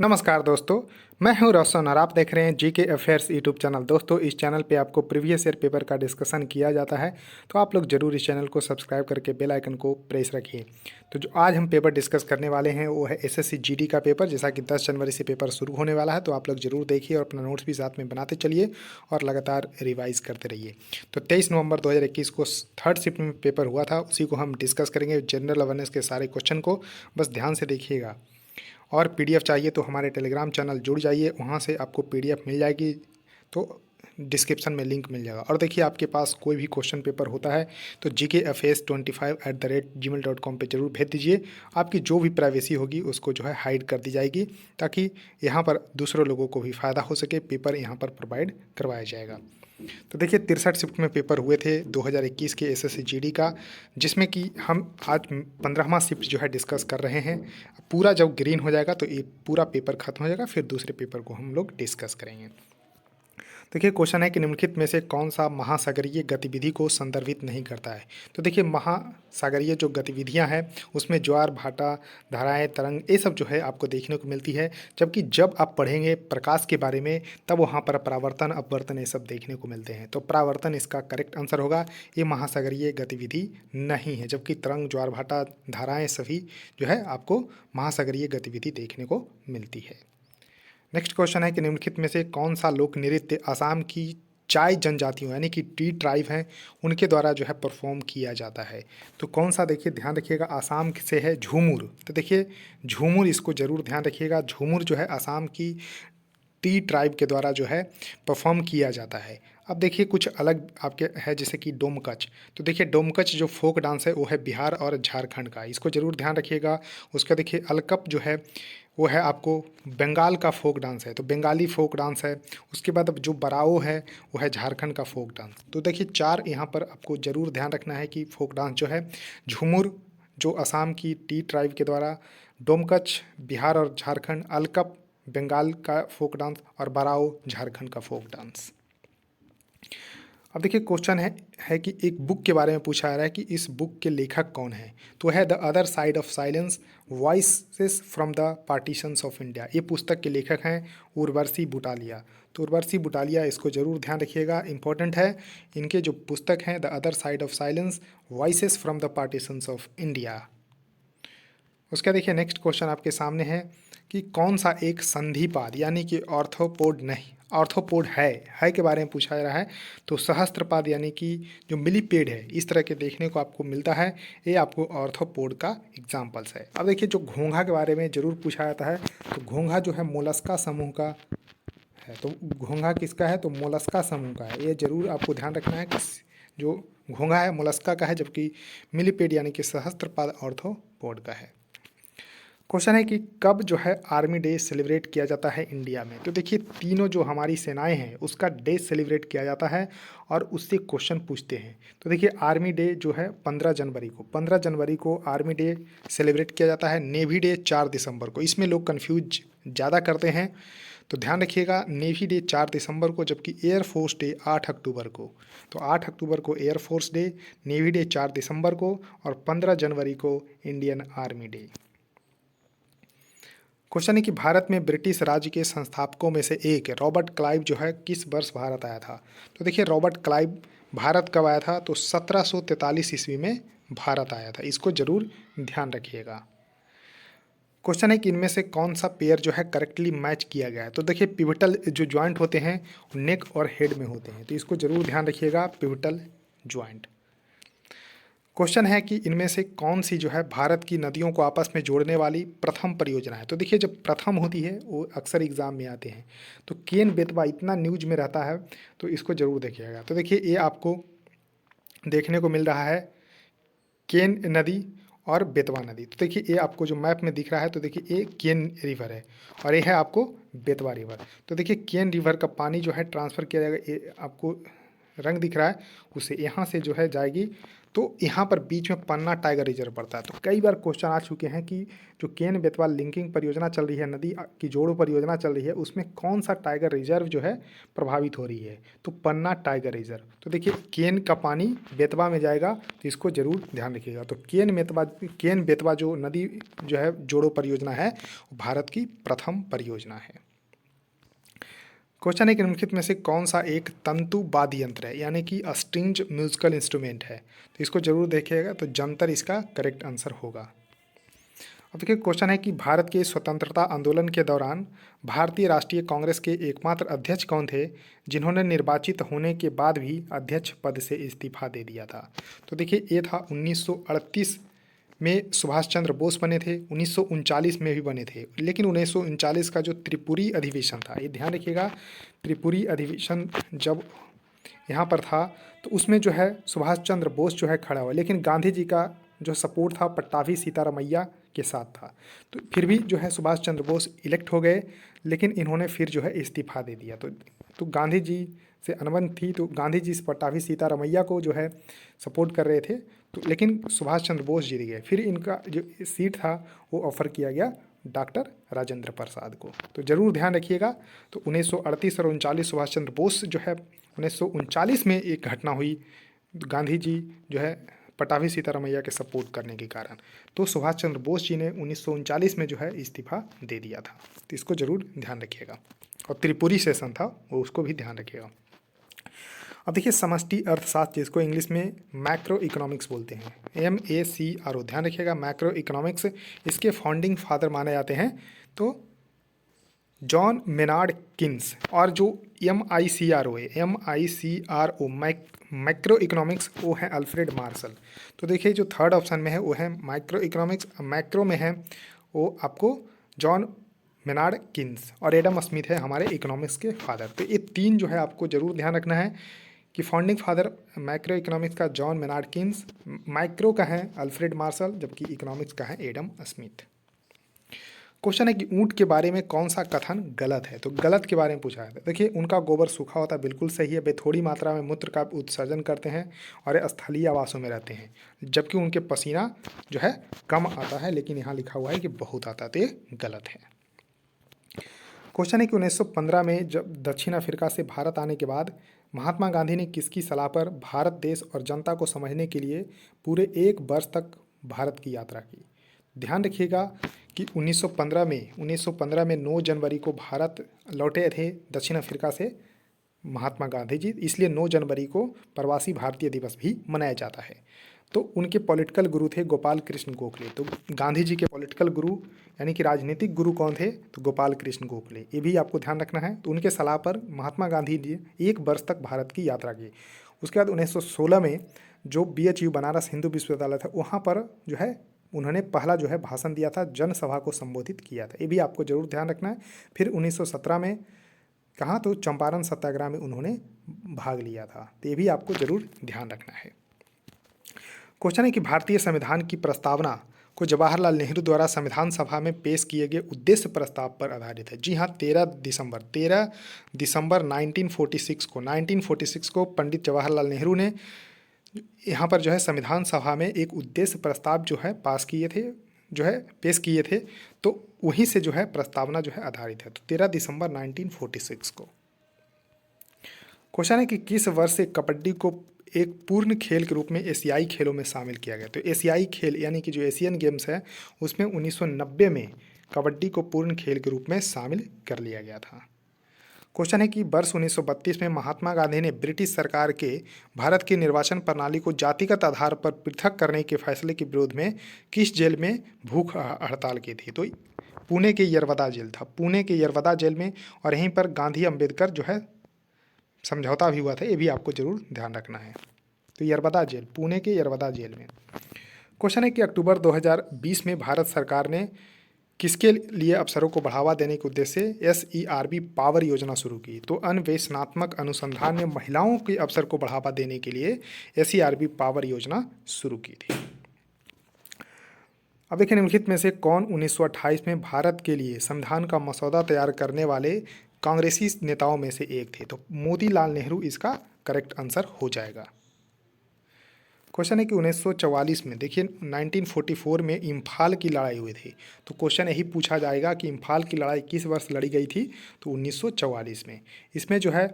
नमस्कार दोस्तों, मैं हूं रोशन और आप देख रहे हैं जीके अफेयर्स यूट्यूब चैनल। दोस्तों, इस चैनल पे आपको प्रीवियस ईयर पेपर का डिस्कशन किया जाता है, तो आप लोग ज़रूर इस चैनल को सब्सक्राइब करके बेल आइकन को प्रेस रखिए। तो जो आज हम पेपर डिस्कस करने वाले हैं वो है एसएससी जीडी का पेपर, जैसा कि 10 जनवरी से पेपर शुरू होने वाला है। तो आप लोग ज़रूर देखिए और अपना नोट्स भी साथ में बनाते चलिए और लगातार रिवाइज करते रहिए। तो 23 नवंबर 2021 को थर्ड शिफ्ट में पेपर हुआ था, उसी को हम डिस्कस करेंगे। जनरल अवेयरनेस के सारे क्वेश्चन को बस ध्यान से देखिएगा। और पीडीएफ चाहिए तो हमारे टेलीग्राम चैनल जुड़ जाइए, वहाँ से आपको पीडीएफ मिल जाएगी, तो डिस्क्रिप्शन में लिंक मिल जाएगा। और देखिए, आपके पास कोई भी क्वेश्चन पेपर होता है तो gkfs25@gmail.com पे ज़रूर भेज दीजिए। आपकी जो भी प्राइवेसी होगी उसको जो है हाइड कर दी जाएगी, ताकि यहाँ पर दूसरों लोगों को भी फ़ायदा हो सके। पेपर यहाँ पर प्रोवाइड करवाया जाएगा। तो देखिए, 63 शिफ्ट में पेपर हुए थे 2021 के एसएससी जीडी का, जिसमें कि हम आज 15वां शिफ्ट जो है डिस्कस कर रहे हैं। पूरा जब ग्रीन हो जाएगा तो ये पूरा पेपर खत्म हो जाएगा, फिर दूसरे पेपर को हम लोग डिस्कस करेंगे। देखिए, क्वेश्चन है कि निम्नलिखित में से कौन सा महासागरीय गतिविधि को संदर्भित नहीं करता है। तो देखिए, महासागरीय जो गतिविधियां हैं उसमें ज्वार भाटा, धाराएं, तरंग, ये सब जो है आपको देखने को मिलती है। जबकि जब आप पढ़ेंगे प्रकाश के बारे में तब वहाँ पर परावर्तन, अपवर्तन, ये सब देखने को मिलते हैं। तो परावर्तन इसका करेक्ट आंसर होगा। ये महासागरीय गतिविधि नहीं है, जबकि तरंग, ज्वार भाटा, धाराएँ सभी जो है आपको महासागरीय गतिविधि देखने को मिलती है। नेक्स्ट क्वेश्चन है कि निम्नलिखित में से कौन सा लोक नृत्य असम की चाय जनजातियों यानी कि टी ट्राइब हैं उनके द्वारा जो है परफॉर्म किया जाता है। तो कौन सा, देखिए ध्यान रखिएगा, असम से है झूमुर। तो देखिए, झूमुर, इसको ज़रूर ध्यान रखिएगा। झूमुर जो है असम की टी ट्राइब के द्वारा जो है परफॉर्म किया जाता है। अब देखिए, कुछ अलग आपके है, जैसे कि डोमकच। तो देखिए, डोमकच जो फोक डांस है वो है बिहार और झारखंड का, इसको ज़रूर ध्यान रखिएगा। उसका देखिए, अलकप जो है वो है आपको बंगाल का फोक डांस है, तो बंगाली फोक डांस है। उसके बाद अब जो बराओ है वो है झारखंड का फोक डांस। तो देखिए, चार यहाँ पर आपको ज़रूर ध्यान रखना है कि फोक डांस जो है झूमुर जो असम की टी ट्राइब के द्वारा, डोमकच बिहार और झारखंड, अलकप बंगाल का फोक डांस और बराओ झारखंड का फोक डांस। अब देखिए, क्वेश्चन है कि एक बुक के बारे में पूछा जा रहा है कि इस बुक के लेखक कौन है। तो है the other side of silence, voices from the partitions of India. ये पुस्तक के लेखक हैं उर्वशी बुटालिया। तो उर्वशी बुटालिया, इसको ज़रूर ध्यान रखिएगा, इंपॉर्टेंट है। इनके जो पुस्तक हैं the other side of silence, voices from the partitions of India. उसका देखिए, नेक्स्ट क्वेश्चन आपके सामने है कि कौन सा एक संधिपाद यानी कि ऑर्थोपोड नहीं, ऑर्थोपोड है के बारे में पूछा जा रहा है। तो सहस्त्रपाद यानी कि जो मिलीपेड है, इस तरह के देखने को आपको मिलता है, ये आपको ऑर्थोपोड का एग्जाम्पल्स है। अब देखिए, जो घोंघा के बारे में ज़रूर पूछा जाता है। तो घोंघा जो है मोलस्का समूह का है। तो घोंघा किसका है? तो मोलस्का समूह का है। ये जरूर आपको ध्यान रखना है कि जो घोंघा है मोलस्का का है, जबकि मिलीपेड यानी कि सहस्त्रपाद ऑर्थोपोड का है। क्वेश्चन है कि कब जो है आर्मी डे सेलिब्रेट किया जाता है इंडिया में। तो देखिए, तीनों जो हमारी सेनाएं हैं उसका डे सेलिब्रेट किया जाता है और उससे क्वेश्चन पूछते हैं। तो देखिए, आर्मी डे जो है 15 जनवरी को आर्मी डे सेलिब्रेट किया जाता है। नेवी डे 4 दिसंबर को। इसमें लोग कन्फ्यूज ज़्यादा करते हैं, तो ध्यान रखिएगा, नेवी डे 4 दिसंबर को, जबकि एयरफोर्स डे 8 अक्टूबर को। तो 8 अक्टूबर को एयरफोर्स डे, नेवी डे 4 दिसंबर को और 15 जनवरी को इंडियन आर्मी डे। क्वेश्चन है कि भारत में ब्रिटिश राज्य के संस्थापकों में से एक रॉबर्ट क्लाइव जो है किस वर्ष भारत आया था। तो देखिए, रॉबर्ट क्लाइव भारत कब आया था? तो 1743 ईस्वी में भारत आया था। इसको जरूर ध्यान रखिएगा। क्वेश्चन है कि इनमें से कौन सा पेयर जो है करेक्टली मैच किया गया है। तो देखिए, पिवटल जो ज्वाइंट होते हैं नेक और हेड में होते हैं, तो इसको जरूर ध्यान रखिएगा, पिवटल ज्वाइंट। क्वेश्चन है कि इनमें से कौन सी जो है भारत की नदियों को आपस में जोड़ने वाली प्रथम परियोजना है। तो देखिए, जब प्रथम होती है वो अक्सर एग्जाम में आते हैं। तो केन बेतवा इतना न्यूज में रहता है, तो इसको जरूर देखिएगा। तो देखिए, ये आपको देखने को मिल रहा है केन नदी और बेतवा नदी। तो देखिए, ये आपको जो मैप में दिख रहा है, तो देखिए ये केन रिवर है और ये है आपको बेतवा रिवर। तो देखिए, केन रिवर का पानी जो है ट्रांसफ़र किया जाएगा, ये आपको रंग दिख रहा है, उससे यहाँ से जो है जाएगी तो यहाँ पर बीच में पन्ना टाइगर रिजर्व पड़ता है। तो कई बार क्वेश्चन आ चुके हैं कि जो केन बेतवा लिंकिंग परियोजना चल रही है, नदी की जोड़ो परियोजना चल रही है, उसमें कौन सा टाइगर रिजर्व जो है प्रभावित हो रही है, तो पन्ना टाइगर रिजर्व। तो देखिए केन का पानी बेतवा में जाएगा, तो इसको जरूर ध्यान रखिएगा। तो केन बेतवा जो नदी जो है जोड़ो परियोजना है, वो भारत की प्रथम परियोजना है। क्वेश्चन है कि निम्नलिखित में से कौन सा एक तंतु वाद्य यंत्र है, यानी कि स्ट्रिंग्ड म्यूजिकल इंस्ट्रूमेंट है, तो इसको जरूर देखिएगा। तो जंतर इसका करेक्ट आंसर होगा। अब देखिए क्वेश्चन है कि भारत के स्वतंत्रता आंदोलन के दौरान भारतीय राष्ट्रीय कांग्रेस के एकमात्र अध्यक्ष कौन थे जिन्होंने निर्वाचित होने के बाद भी अध्यक्ष पद से इस्तीफा दे दिया था। तो देखिए ये था 1938 में सुभाष चंद्र बोस बने थे, 1939 में भी बने थे, लेकिन 1939 का जो त्रिपुरी अधिवेशन था, ये ध्यान रखिएगा, त्रिपुरी अधिवेशन जब यहाँ पर था तो उसमें जो है सुभाष चंद्र बोस जो है खड़ा हुआ, लेकिन गांधी जी का जो सपोर्ट था पट्टाभी सीतारामैया के साथ था। तो फिर भी जो है सुभाष चंद्र बोस इलेक्ट हो गए, लेकिन इन्होंने फिर जो है इस्तीफा दे दिया। तो गांधी जी से अनबन थी, तो गांधी जी पट्टाभी सीतारामैया को जो है सपोर्ट कर रहे थे, तो लेकिन सुभाष चंद्र बोस जीत गए। फिर इनका जो सीट था वो ऑफर किया गया डॉक्टर राजेंद्र प्रसाद को। तो जरूर ध्यान रखिएगा। तो 1938 और 39 सुभाष चंद्र बोस जो है 1939 में एक घटना हुई, गांधी जी जो है पट्टाभी सीतारामैया के सपोर्ट करने के कारण, तो सुभाष चंद्र बोस जी ने 1939 में जो है इस्तीफा दे दिया था। तो इसको जरूर ध्यान रखिएगा। और त्रिपुरी सेशन था वो, उसको भी ध्यान रखिएगा। अब देखिए समष्टि अर्थशास्त्र, जिसको इंग्लिश में मैक्रो इकोनॉमिक्स बोलते हैं, MACRO, ध्यान रखिएगा मैक्रो इकोनॉमिक्स। इसके फाउंडिंग फादर माने जाते हैं तो जॉन मेनार्ड किन्स, और जो MICRO है, MICRO मैक्रो इकोनॉमिक्स, वो है अल्फ्रेड मार्शल। तो देखिए जो थर्ड ऑप्शन में है वो है माइक्रो इकोनॉमिक्स, मैक्रो में है वो आपको जॉन मेनार्ड किन्स, और एडम स्मिथ है हमारे इकोनॉमिक्स के फादर। तो ये तीन जो है आपको जरूर ध्यान रखना है कि फाउंडिंग फादर मैक्रो इकोनॉमिक्स का जॉन मेनार्ड किन्स, माइक्रो का है अल्फ्रेड मार्शल, जबकि इकोनॉमिक्स का है एडम स्मिथ। क्वेश्चन है कि ऊंट के बारे में कौन सा कथन गलत है, तो गलत के बारे में पूछा है। देखिए उनका गोबर सूखा होता है, बिल्कुल सही है। वे थोड़ी मात्रा में मूत्र का उत्सर्जन करते हैं और ये स्थलीय आवासों में रहते हैं, जबकि उनके पसीना जो है कम आता है, लेकिन यहाँ लिखा हुआ है कि बहुत आता है, तो ये गलत है। क्वेश्चन है कि 1915 में जब दक्षिण अफ्रीका से भारत आने के बाद महात्मा गांधी ने किसकी सलाह पर भारत देश और जनता को समझने के लिए पूरे 1 वर्ष तक भारत की यात्रा की। ध्यान रखिएगा कि 1915 में 9 जनवरी को भारत लौटे थे दक्षिण अफ्रीका से महात्मा गांधी जी, इसलिए 9 जनवरी को प्रवासी भारतीय दिवस भी मनाया जाता है। तो उनके पॉलिटिकल गुरु थे गोपाल कृष्ण गोखले। तो गांधी जी के पॉलिटिकल गुरु यानी कि राजनीतिक गुरु कौन थे, तो गोपाल कृष्ण गोखले, ये भी आपको ध्यान रखना है। तो उनके सलाह पर महात्मा गांधी जी 1 वर्ष तक भारत की यात्रा की। उसके बाद 1916 में जो BHU बनारस हिंदू विश्वविद्यालय था, वहाँ पर जो है उन्होंने पहला जो है भाषण दिया था, जनसभा को संबोधित किया था, ये भी आपको जरूर ध्यान रखना है। फिर 1917 में कहाँ, तो चंपारण सत्याग्रह में उन्होंने भाग लिया था, तो ये भी आपको जरूर ध्यान रखना है। क्वेश्चन है कि भारतीय संविधान की प्रस्तावना को जवाहरलाल नेहरू द्वारा संविधान सभा में पेश किए गए उद्देश्य प्रस्ताव पर आधारित है। जी हाँ, 13 दिसंबर 1946 को पंडित जवाहरलाल नेहरू ने यहाँ पर जो है संविधान सभा में एक उद्देश्य प्रस्ताव जो है पास किए थे, जो है पेश किए थे, तो वहीं से जो है प्रस्तावना जो है आधारित है। तो 13 दिसंबर 1946 को। क्वेश्चन है कि किस वर्ष से कबड्डी को एक पूर्ण खेल के रूप में एशियाई खेलों में शामिल किया गया। तो एशियाई खेल यानी कि जो एशियन गेम्स है उसमें 1990 में कबड्डी को पूर्ण खेल के रूप में शामिल कर लिया गया था। क्वेश्चन है कि वर्ष 1932 में महात्मा गांधी ने ब्रिटिश सरकार के भारत की निर्वाचन प्रणाली को जातिगत आधार पर पृथक करने के फैसले के विरोध में किस जेल में भूख हड़ताल की थी। तो पुणे के यरवदा जेल था, पुणे के यरवदा जेल में, और यहीं पर गांधी अम्बेडकर जो है समझौता भी हुआ था, ये भी आपको जरूर ध्यान रखना है। तो यरवदा जेल, पुणे के यरवदा जेल में। क्वेश्चन है कि अक्टूबर 2020 में भारत सरकार ने किसके लिए अवसरों को बढ़ावा देने के उद्देश्य से SERB पावर योजना शुरू की। तो अन्वेषणात्मक अनुसंधान में महिलाओं के अवसर को बढ़ावा देने के लिए SERB पावर योजना शुरू की थी। अब देखिए निम्नलिखित में से कौन 1928 में भारत के लिए संविधान का मसौदा तैयार करने वाले कांग्रेसी नेताओं में से एक थे। तो मोतीलाल नेहरू इसका करेक्ट आंसर हो जाएगा। क्वेश्चन है कि 1944 में, देखिए 1944 में इम्फाल की लड़ाई हुई थी। तो क्वेश्चन यही पूछा जाएगा कि इम्फाल की लड़ाई किस वर्ष लड़ी गई थी, तो 1944 में। इसमें जो है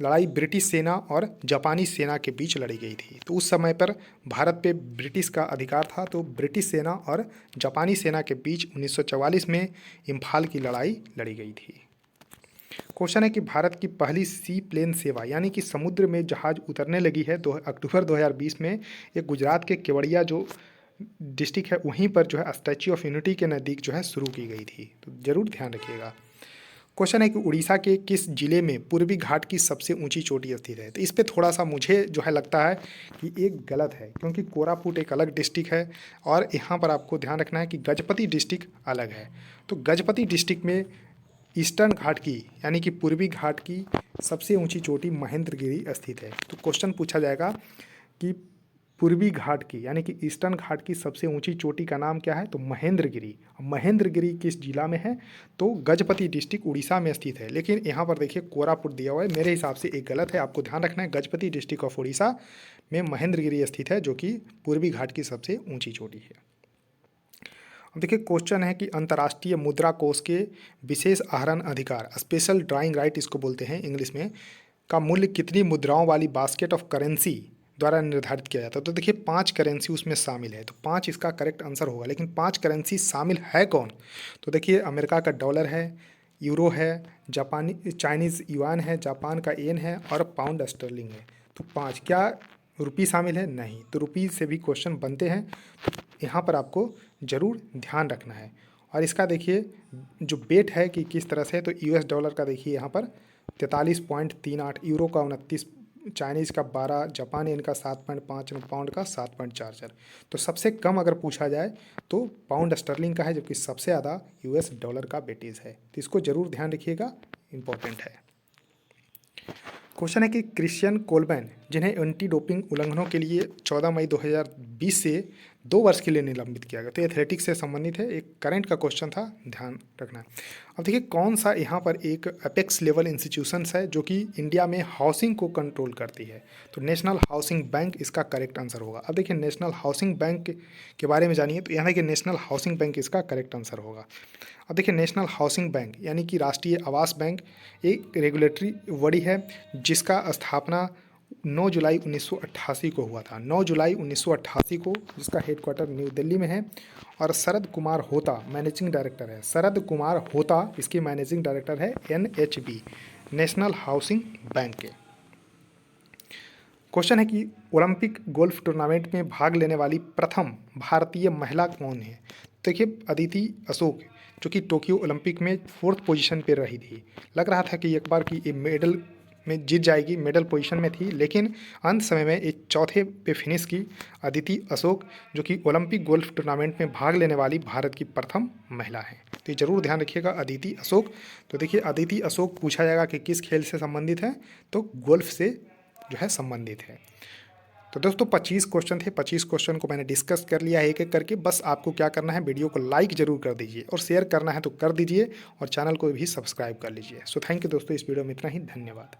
लड़ाई ब्रिटिश सेना और जापानी सेना के बीच लड़ी गई थी। तो उस समय पर भारत पे ब्रिटिश का अधिकार था, तो ब्रिटिश सेना और जापानी सेना के बीच 1944 में इम्फाल की लड़ाई लड़ी गई थी। क्वेश्चन है कि भारत की पहली सी प्लेन सेवा यानी कि समुद्र में जहाज उतरने लगी है अक्टूबर 2020 में, एक गुजरात के केवड़िया जो डिस्ट्रिक्ट है वहीं पर जो है स्टैच्यू ऑफ यूनिटी के नज़दीक जो है शुरू की गई थी। तो ज़रूर ध्यान रखिएगा। क्वेश्चन है कि उड़ीसा के किस जिले में पूर्वी घाट की सबसे ऊंची चोटी स्थित है। तो इस पे थोड़ा सा मुझे जो है लगता है कि एक गलत है, क्योंकि कोरापुट एक अलग डिस्ट्रिक्ट है और यहाँ पर आपको ध्यान रखना है कि गजपति डिस्ट्रिक्ट अलग है। तो गजपति डिस्ट्रिक्ट में ईस्टर्न घाट की यानी कि पूर्वी घाट की सबसे ऊंची चोटी महेंद्रगिरी स्थित है। तो क्वेश्चन पूछा जाएगा कि पूर्वी घाट की यानी कि ईस्टर्न घाट की सबसे ऊंची चोटी का नाम क्या है, तो महेंद्रगिरी। महेंद्रगिरी किस जिला में है, तो गजपति डिस्ट्रिक्ट उड़ीसा में स्थित है। लेकिन यहाँ पर देखिए कोरापुट दिया हुआ है, मेरे हिसाब से एक गलत है, आपको ध्यान रखना है। गजपति डिस्ट्रिक्ट ऑफ उड़ीसा में महेंद्रगिरी स्थित है, जो कि पूर्वी घाट की सबसे ऊँची चोटी है। अब देखिए क्वेश्चन है कि अंतर्राष्ट्रीय मुद्रा कोष के विशेष आहरण अधिकार, स्पेशल ड्राइंग राइट इसको बोलते हैं इंग्लिश में, का मूल्य कितनी मुद्राओं वाली बास्केट ऑफ करेंसी द्वारा निर्धारित किया जाता है। तो देखिए 5 करेंसी उसमें शामिल है, तो 5 इसका करेक्ट आंसर होगा। लेकिन 5 करेंसी शामिल है कौन, तो देखिए अमेरिका का डॉलर है, यूरो है, जापानी चाइनीज़ युआन है, जापान का येन है और पाउंड स्टर्लिंग है। तो 5 क्या रुपी शामिल है, नहीं। तो रुपी से भी क्वेश्चन बनते हैं, तो यहाँ पर आपको ज़रूर ध्यान रखना है। और इसका देखिए जो बेट है कि किस तरह से है, तो यूएस डॉलर का देखिए यहाँ पर 43.38, यूरो का 29, चाइनीज़ का 12, जापान येन का 7.5, पाउंड का 7.44। तो सबसे कम अगर पूछा जाए तो पाउंड स्टर्लिंग का है, जबकि सबसे ज़्यादा यूएस डॉलर का बेटीज़ है। तो इसको ज़रूर ध्यान रखिएगा, इंपॉर्टेंट है। क्वेश्चन है कि क्रिश्चियन कोलमैन, जिन्हें एंटी डोपिंग उल्लंघनों के लिए 14 मई 2020 से 2 वर्ष के लिए निलंबित किया गया, तो एथलेटिक्स से संबंधित है, एक करंट का क्वेश्चन था, ध्यान रखना है। अब देखिए कौन सा यहाँ पर एक अपेक्स लेवल इंस्टीट्यूशंस है जो कि इंडिया में हाउसिंग को कंट्रोल करती है, तो नेशनल हाउसिंग बैंक इसका करेक्ट आंसर होगा। अब देखिए नेशनल हाउसिंग बैंक के बारे में जानिए, तो यहाँ देखिए नेशनल हाउसिंग बैंक इसका करेक्ट आंसर होगा। अब देखिए नेशनल हाउसिंग बैंक यानी कि राष्ट्रीय आवास बैंक एक रेगुलेटरी बॉडी है जिसका स्थापना 9 जुलाई 1988 को हुआ था। 9 जुलाई 1988 को, जिसका हेडक्वार्टर न्यू दिल्ली में है। और शरद कुमार होता मैनेजिंग डायरेक्टर है। शरद कुमार होता इसके मैनेजिंग डायरेक्टर है एनएचबी, नेशनल हाउसिंग बैंक के। क्वेश्चन है कि ओलंपिक गोल्फ टूर्नामेंट में भाग लेने वाली प्रथम भारतीय महिला कौन है। देखिए अदिति अशोक, जो कि टोक्यो ओलंपिक में 4th पोजीशन पे रही थी। लग रहा था कि एक बार की ये मेडल में जीत जाएगी, मेडल पोजीशन में थी, लेकिन अंत समय में एक 4थे पे फिनिश की अदिति अशोक, जो कि ओलंपिक गोल्फ टूर्नामेंट में भाग लेने वाली भारत की प्रथम महिला है। तो ये जरूर ध्यान रखिएगा अदिति अशोक। तो देखिए अदिति अशोक पूछा जाएगा कि किस खेल से संबंधित है, तो गोल्फ से जो है संबंधित है। तो दोस्तों 25 क्वेश्चन थे, 25 क्वेश्चन को मैंने डिस्कस कर लिया है एक एक करके। बस आपको क्या करना है, वीडियो को लाइक जरूर कर दीजिए और शेयर करना है तो कर दीजिए और चैनल को भी सब्सक्राइब कर लीजिए। सो थैंक यू दोस्तों, इस वीडियो में इतना ही, धन्यवाद।